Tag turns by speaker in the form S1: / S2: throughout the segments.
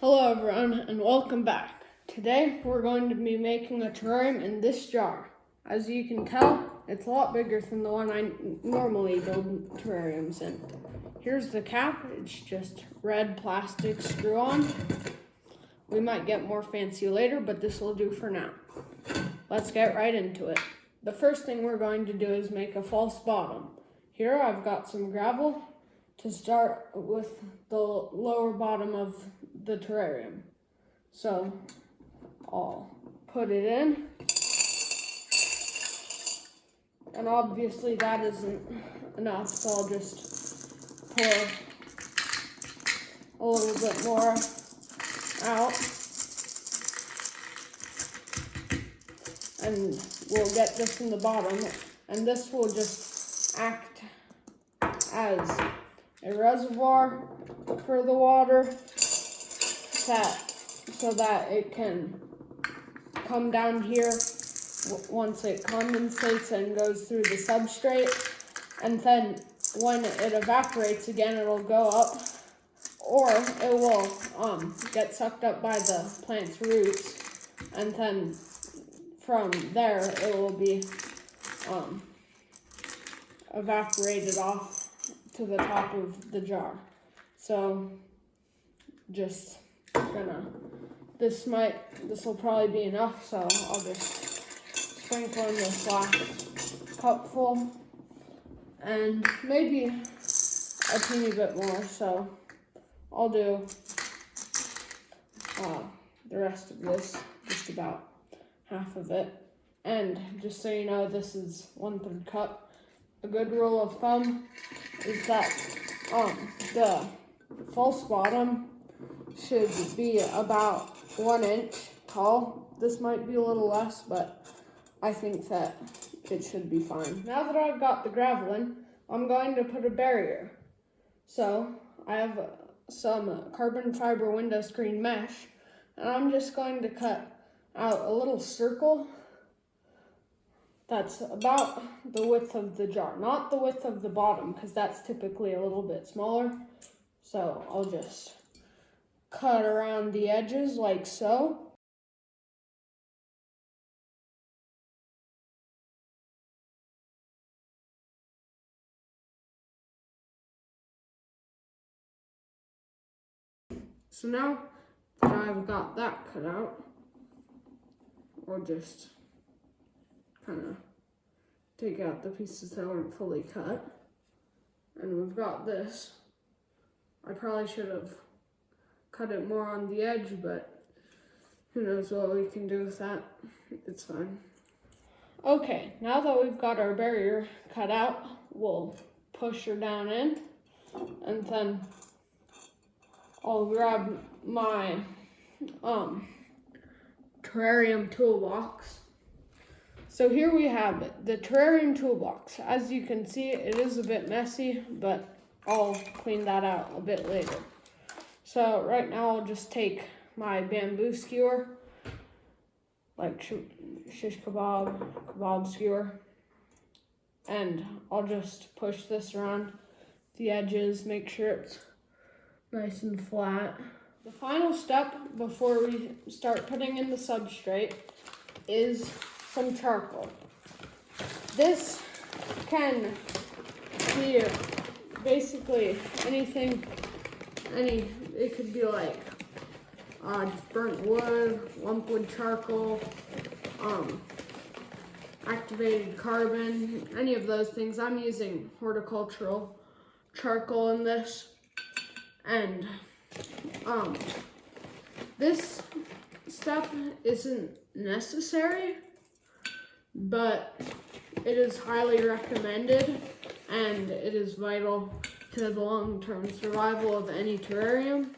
S1: Hello everyone and welcome back. Today we're going to be making a terrarium in this jar. As you can tell, it's a lot bigger than the one I normally build terrariums in. Here's the cap, it's just red plastic screw-on. We might get more fancy later, but this will do for now. Let's get right into it. The first thing we're going to do is make a false bottom. Here I've got some gravel to start with the lower bottom of the terrarium. So I'll put it in. And obviously that isn't enough, so I'll just pour a little bit more out. And we'll get this in the bottom, and this will just act as a reservoir for the water so that it can come down here once it condensates and goes through the substrate, and then when it evaporates again it'll go up, or it will get sucked up by the plant's roots, and then from there it will be evaporated off to the top of the jar. So just this will probably be enough, so I'll just sprinkle in this last cupful and maybe a teeny bit more, so I'll do the rest of this, just about half of it. And just so you know, this is 1/3 cup. A good rule of thumb is that the false bottom should be about 1 inch tall. This might be a little less, but I think that it should be fine. Now that I've got the gravel in, I'm going to put a barrier. So I have some carbon fiber window screen mesh, and I'm just going to cut out a little circle that's about the width of the jar, not the width of the bottom, because that's typically a little bit smaller. So I'll just cut around the edges like so. So now that I've got that cut out, we'll just kind of take out the pieces that weren't fully cut. And we've got this. I probably should have cut it more on the edge, but who knows what we can do with that. It's fine. Okay, now that we've got our barrier cut out, we'll push her down in, and then I'll grab my terrarium toolbox. So here we have it, the terrarium toolbox. As you can see, it is a bit messy, but I'll clean that out a bit later. So right now I'll just take my bamboo skewer, like shish kebab skewer, and I'll just push this around the edges, make sure it's nice and flat. The final step before we start putting in the substrate is some charcoal. This can be basically anything, it could be like just burnt wood, lumpwood charcoal, activated carbon, any of those things. I'm using horticultural charcoal in this, and this step isn't necessary, but it is highly recommended, and it is vital to the long-term survival of any terrarium.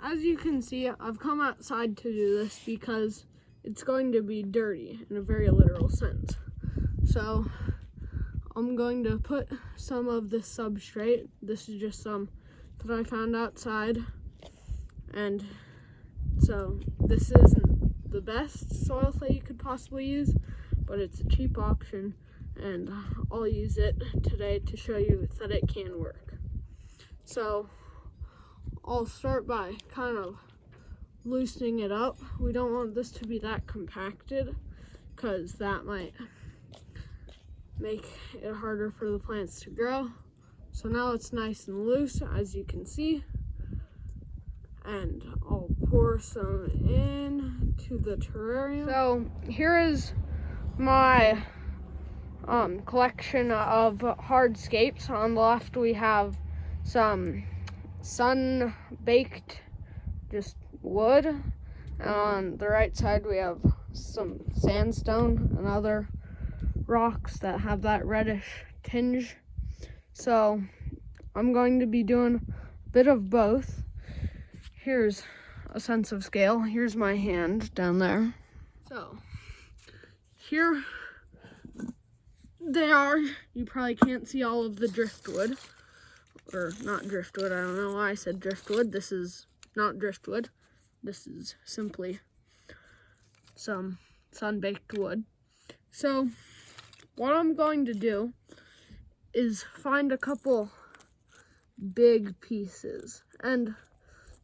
S1: As you can see, I've come outside to do this because it's going to be dirty in a very literal sense. So I'm going to put some of this substrate. This is just some that I found outside, and so this isn't the best soils that you could possibly use, but it's a cheap option, and I'll use it today to show you that it can work. So I'll start by kind of loosening it up. We don't want this to be that compacted because that might make it harder for the plants to grow. So now it's nice and loose, as you can see, and I'll pour some in to the terrarium. So here is my collection of hardscapes. On the left we have some sun-baked just wood, and on the right side we have some sandstone and other rocks that have that reddish tinge. So I'm going to be doing a bit of both. Here's a sense of scale. Here's my hand down there. So here they are. You probably can't see all of the driftwood, or not driftwood. I don't know why I said driftwood. This is not driftwood. This is simply some sun-baked wood. So what I'm going to do is find a couple big pieces, and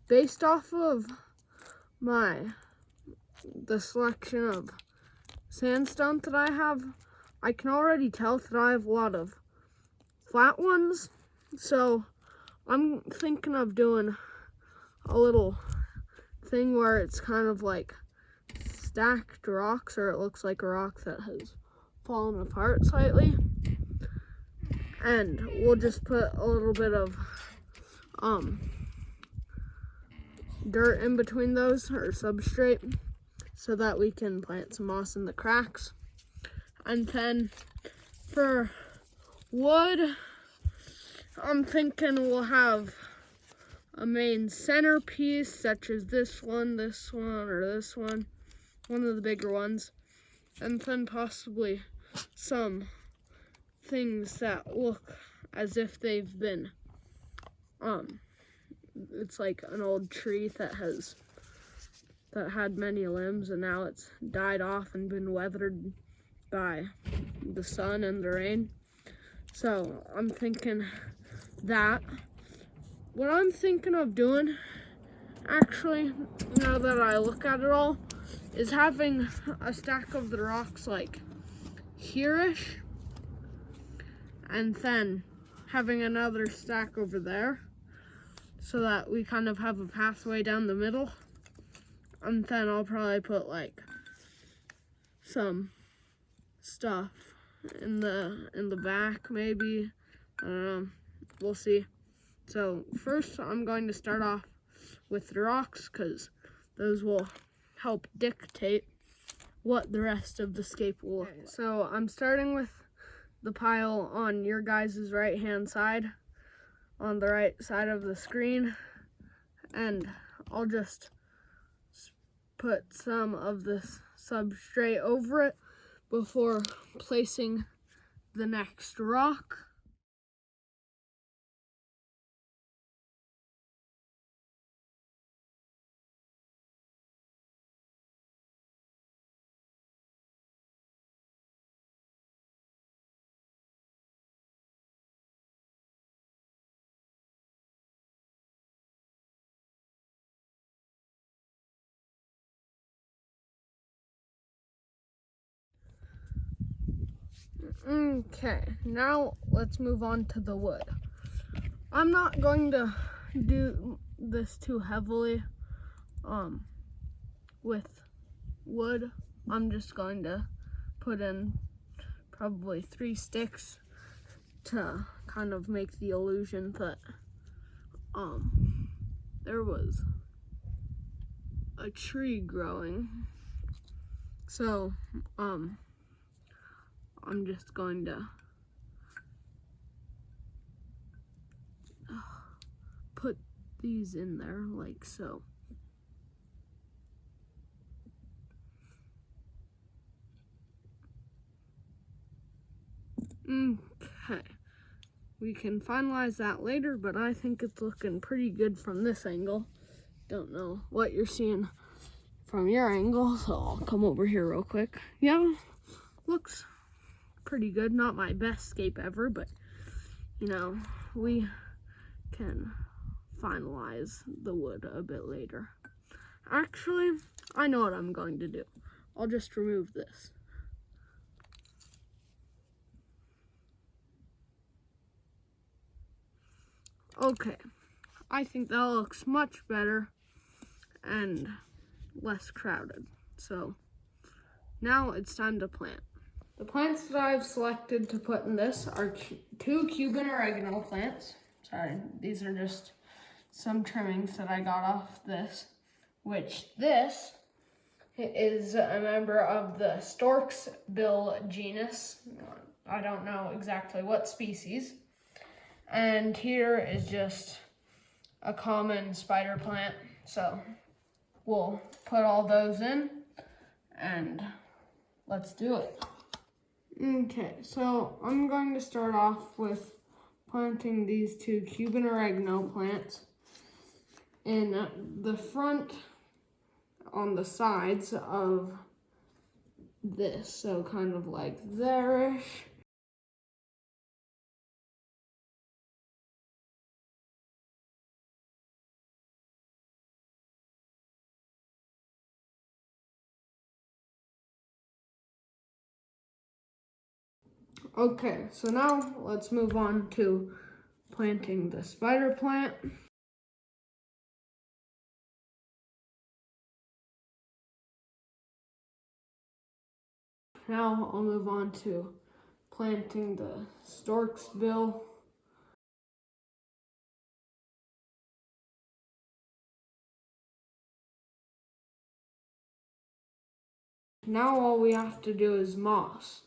S1: based off of the selection of sandstone that I have, I can already tell that I have a lot of flat ones. So I'm thinking of doing a little thing where it's kind of like stacked rocks, or it looks like a rock that has fallen apart slightly. And we'll just put a little bit of dirt in between those, or substrate, so that we can plant some moss in the cracks. And then for wood, I'm thinking we'll have a main centerpiece, such as this one, or this one of the bigger ones, and then possibly some things that look as if they've been it's like an old tree that had many limbs, and now it's died off and been weathered by the sun and the rain. So I'm thinking that. What I'm thinking of doing, actually, now that I look at it all, is having a stack of the rocks like here-ish, and then having another stack over there, so that we kind of have a pathway down the middle. And then I'll probably put like some stuff in the back, maybe. I don't know. We'll see. So first I'm going to start off with the rocks, because those will help dictate what the rest of the scape will look like. So I'm starting with the pile on your guys' right hand side, on the right side of the screen, and I'll just put some of this substrate over it before placing the next rock. Okay, now let's move on to the wood. I'm not going to do this too heavily with wood. I'm just going to put in probably 3 sticks to kind of make the illusion that there was a tree growing. So I'm just going to put these in there like so. Okay, we can finalize that later, but I think it's looking pretty good from this angle. Don't know what you're seeing from your angle, so I'll come over here real quick. Yeah, looks pretty good. Not my best scape ever, but you know, we can finalize the wood a bit later. Actually, I know what I'm going to do. I'll just remove this. Okay, I think that looks much better and less crowded. So now it's time to plant. The plants that I've selected to put in this are 2 Cuban oregano plants. Sorry, these are just some trimmings that I got off this, which this is a member of the stork's bill genus. I don't know exactly what species. And here is just a common spider plant. So we'll put all those in and let's do it. Okay, so I'm going to start off with planting these 2 Cuban oregano plants in the front on the sides of this, so kind of like there-ish. Okay, so now let's move on to planting the spider plant. Now I'll move on to planting the stork's bill. Now all we have to do is moss.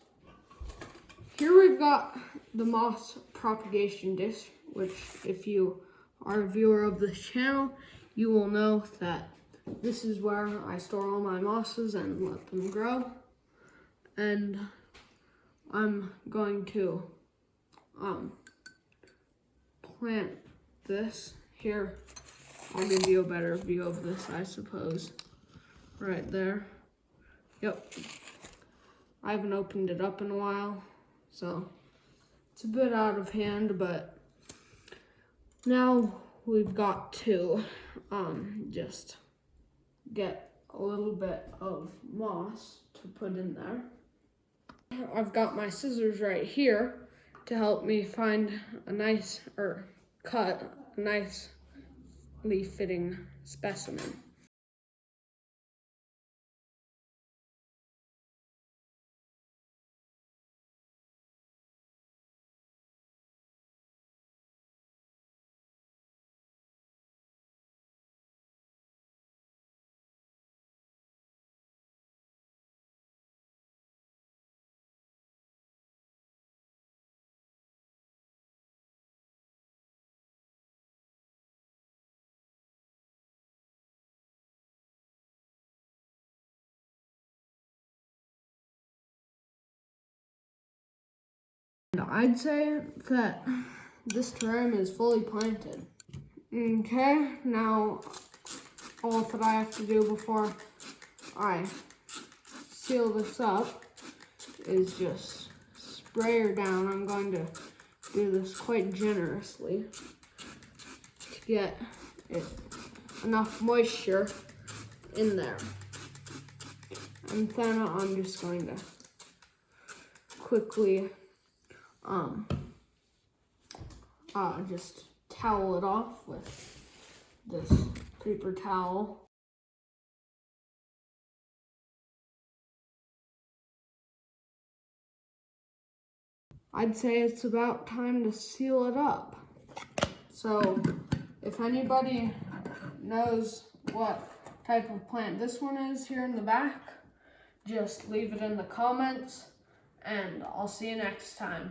S1: Here we've got the moss propagation dish, which if you are a viewer of this channel, you will know that this is where I store all my mosses and let them grow. And I'm going to plant this here. I'll give you a better view of this, I suppose. Right there. Yep. I haven't opened it up in a while, so it's a bit out of hand, but now we've got to just get a little bit of moss to put in there. I've got my scissors right here to help me find a nice, or cut a nicely fitting specimen. I'd say that this terrarium is fully planted. Okay, now all that I have to do before I seal this up is just spray her down. I'm going to do this quite generously to get enough moisture in there. And then I'm just going to quickly just towel it off with this paper towel. I'd say it's about time to seal it up. So if anybody knows what type of plant this one is here in the back, just leave it in the comments and I'll see you next time.